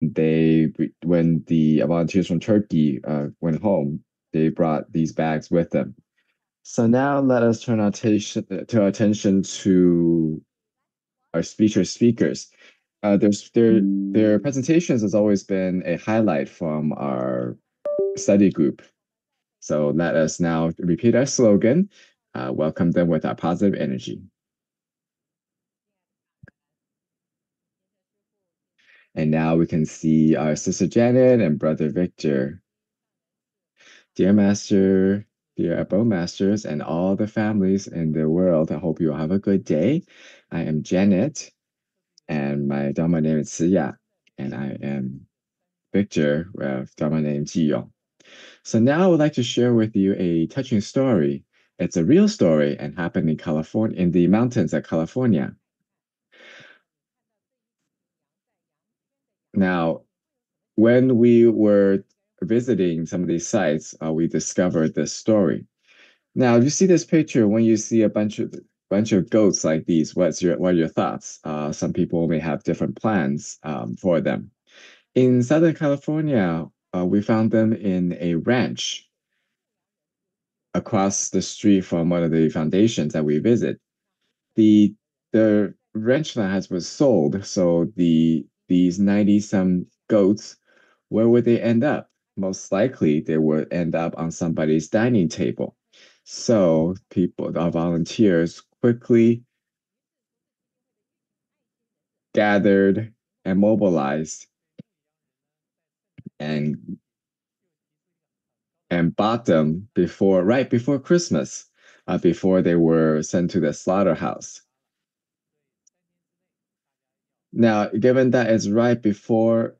When the volunteers from Turkey went home, they brought these bags with them. So now let us turn our attention to our featured speakers. Their presentations has always been a highlight from our study group. So let us now repeat our slogan, welcome them with our positive energy. And now we can see our sister Janet and brother Victor. Dear Master, dear Abode Masters, and all the families in the world, I hope you all have a good day. I am Janet, and my Dharma name is Siya, and I am Victor with Dharma name Jiyong. So now I would like to share with you a touching story. It's a real story and happened in California, in the mountains of California. Now, when we were visiting some of these sites, we discovered this story. Now, you see this picture when you see a bunch of goats like these. What are your thoughts? Some people may have different plans for them. In Southern California, we found them in a ranch across the street from one of the foundations that we visit. The ranch land has was sold, so these 90 some goats, where would they end up? Most likely they would end up on somebody's dining table. So people, our volunteers quickly gathered and mobilized and bought them right before Christmas, before they were sent to the slaughterhouse. Now, given that it's right before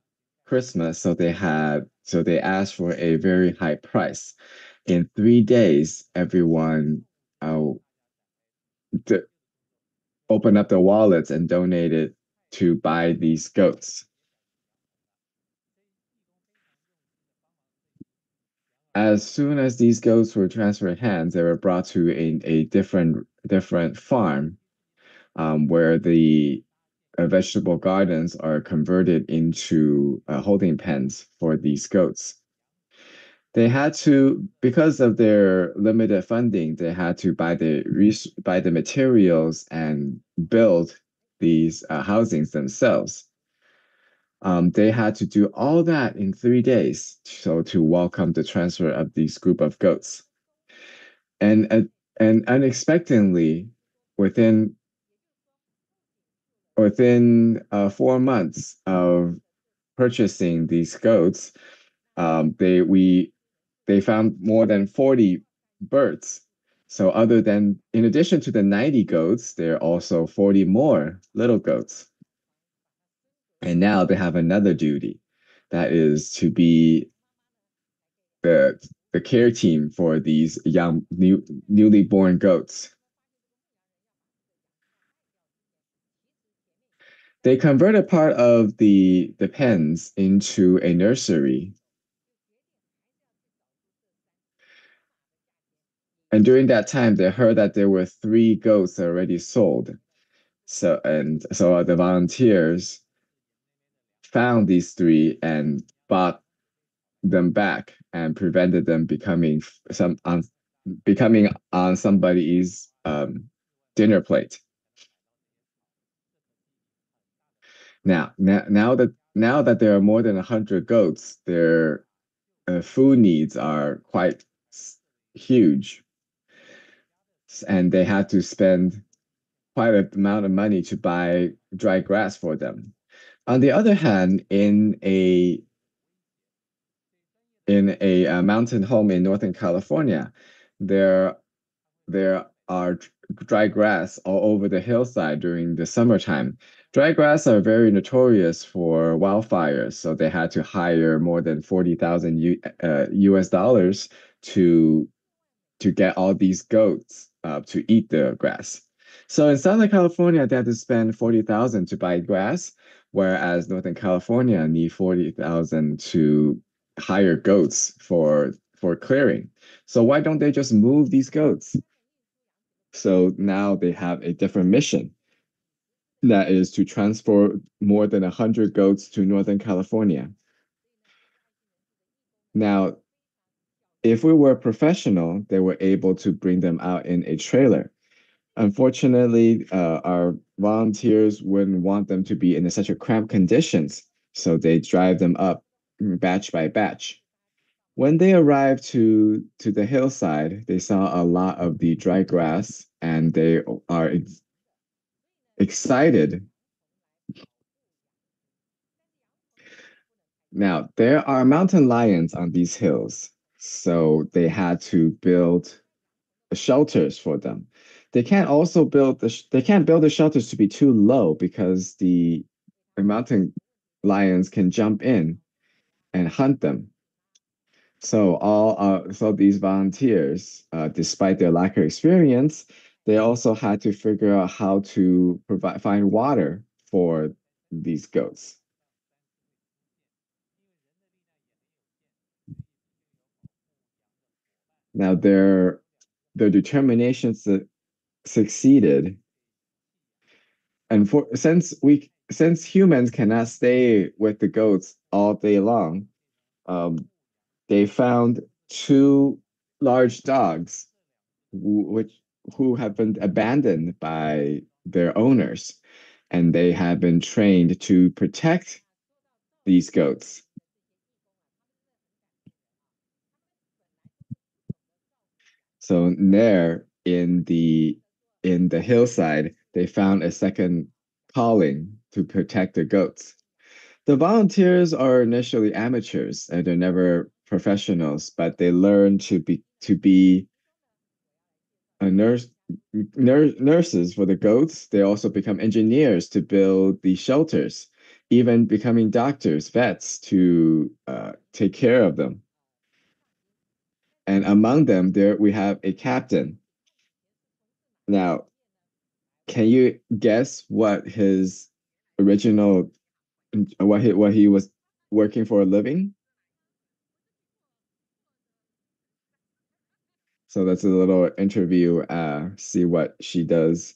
Christmas, so they asked for a very high price. In 3 days, everyone uh, d opened up their wallets and donated to buy these goats. As soon as these goats were transferred hands, they were brought to a different farm, where the vegetable gardens are converted into holding pens for these goats. They had to, because of their limited funding, they had to buy the materials and build these housings themselves. They had to do all that in 3 days, so to welcome the transfer of these group of goats. And unexpectedly, within within 4 months of purchasing these goats, um, they we they found more than 40 birds. So in addition to the 90 goats, there are also 40 more little goats. And now they have another duty, that is to be the the care team for these newly born goats. They converted part of the pens into a nursery. And during that time, they heard that there were three goats already sold. So the volunteers found these three and bought them back and prevented them becoming on somebody's dinner plate. Now that there are more than 100 goats, their food needs are quite huge, and they had to spend quite an amount of money to buy dry grass for them. On the other hand, in a mountain home in Northern California, there there are dry grass all over the hillside during the summertime. Dry grass are very notorious for wildfires, so they had to hire more than 40,000 US dollars to get all these goats to eat the grass. So in Southern California, they had to spend 40,000 to buy grass, whereas Northern California need 40,000 to hire goats for clearing. So why don't they just move these goats? So now they have a different mission. That is to transport more than 100 goats to Northern California. Now, if we were professional, they were able to bring them out in a trailer. Unfortunately, our volunteers wouldn't want them to be in such a cramped conditions, so they drive them up batch by batch. When they arrived to the hillside, they saw a lot of the dry grass, and they are excited. Now, there are mountain lions on these hills, so they had to build shelters for them. They can't build the shelters to be too low because the mountain lions can jump in and hunt them. So these volunteers, despite their lack of experience, they also had to figure out how to provide find water for these goats. Now their determination succeeded, and for since humans cannot stay with the goats all day long, um, they found two large dogs which who have been abandoned by their owners, and they have been trained to protect these goats. So there in the hillside, they found a second calling to protect the goats. The volunteers are initially amateurs and they're never professionals, but they learn to be a nurses for the goats. They also become engineers to build the shelters, even becoming doctors, vets to take care of them. And among them, there we have a captain. Now, can you guess what his original, what he was working for a living? So that's a little interview. See what she does.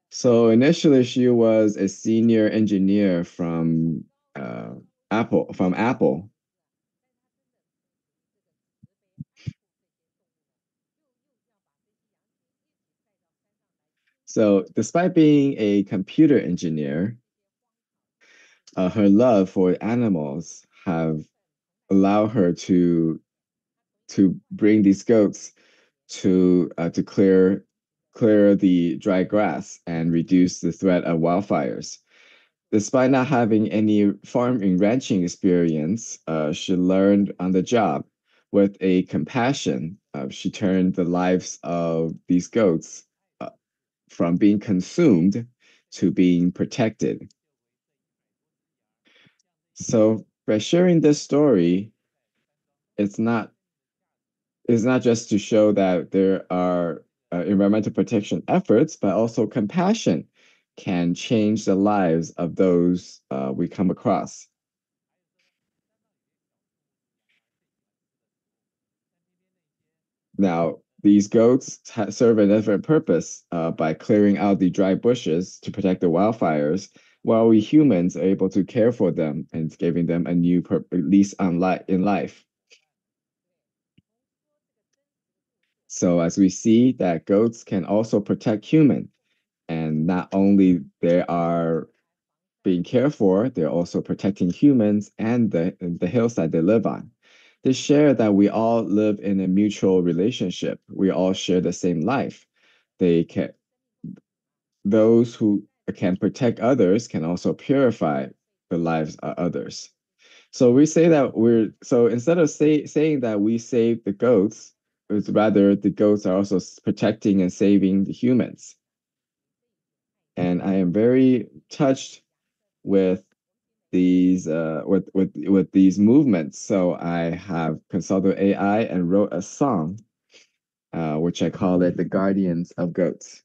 So initially, she was a senior engineer uh, from Apple. So despite being a computer engineer, her love for animals have allowed her to bring these goats to clear the dry grass and reduce the threat of wildfires. Despite not having any farming ranching experience, she learned on the job with a compassion. She turned the lives of these goats uh, from being consumed to being protected. So by sharing this story, it's not it's not just to show that there are environmental protection efforts, but also compassion can change the lives of those we come across. Now, these goats serve a different purpose by clearing out the dry bushes to protect the wildfires, while we humans are able to care for them and giving them a new lease on in life. So, as we see that goats can also protect human, and not only they are being cared for, they're also protecting humans and the hillside they live on. They share that we all live in a mutual relationship. We all share the same life. They can Those who can protect others can also purify the lives of others. So we say that instead of saying that we save the goats, it's rather the goats are also protecting and saving the humans. And I am very touched with with these movements. So I have consulted AI and wrote a song, which I call it "The Guardians of Goats."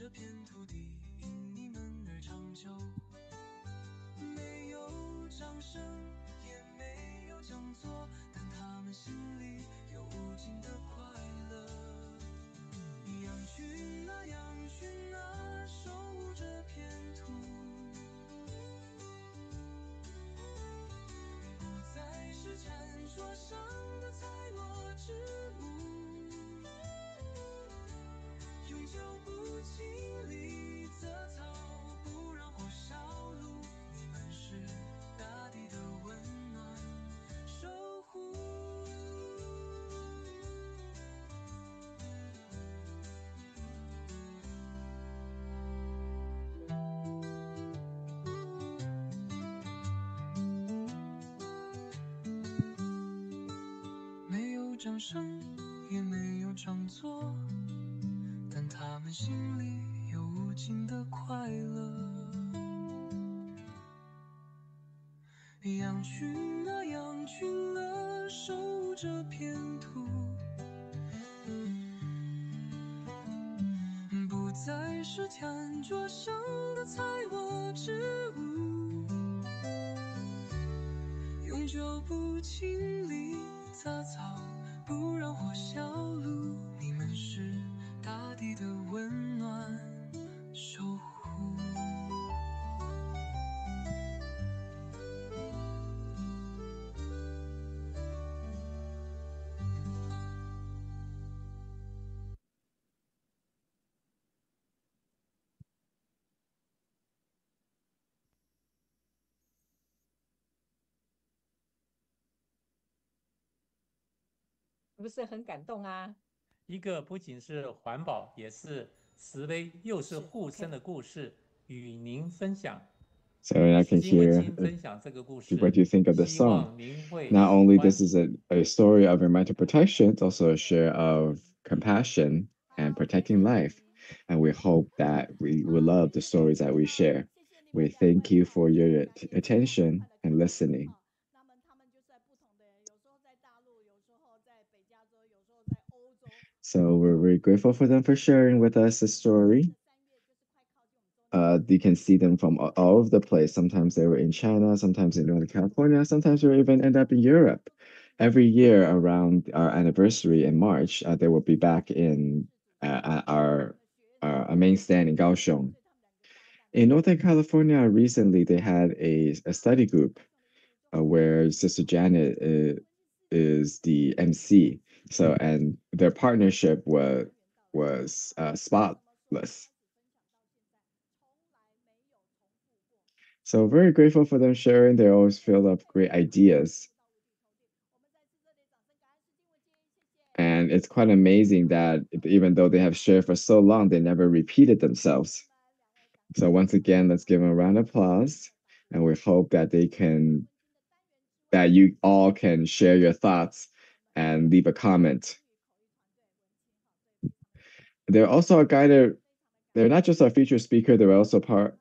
没有掌声，也没有长作，但他们心里有无尽的快乐。羊群啊羊群啊，守护这片土，不再是餐桌上的菜或植物，永久不清理杂草，不让火烧路。你们是大地的温暖守护。不是很感动啊？一个不仅是环保，也是慈悲，又是护生的故事，与您分享。So I 许 can 金文 hear 清分享这个故 what 事， you think of the 希 song. 望您会 Not 喜 only 欢。 this is a story of environmental protection, it's also a share of compassion and protecting life. And we hope that we will love the stories that we share. We thank you for your attention and listening. So we're very grateful for them for sharing with us the story. You can see them from all over the place. Sometimes they were in China, sometimes in Northern California, sometimes they even end up in Europe. Every year around our anniversary in March, they will be back in our main stand in Kaohsiung. In Northern California, recently they had a study group where Sister Janet is the MC. So, and their partnership was spotless. So very grateful for them sharing. They always fill up great ideas. And it's quite amazing that even though they have shared for so long, they never repeated themselves. So once again, let's give them a round of applause. And we hope that that you all can share your thoughts and leave a comment. They're also a guided, they're not just our featured speaker, they're also part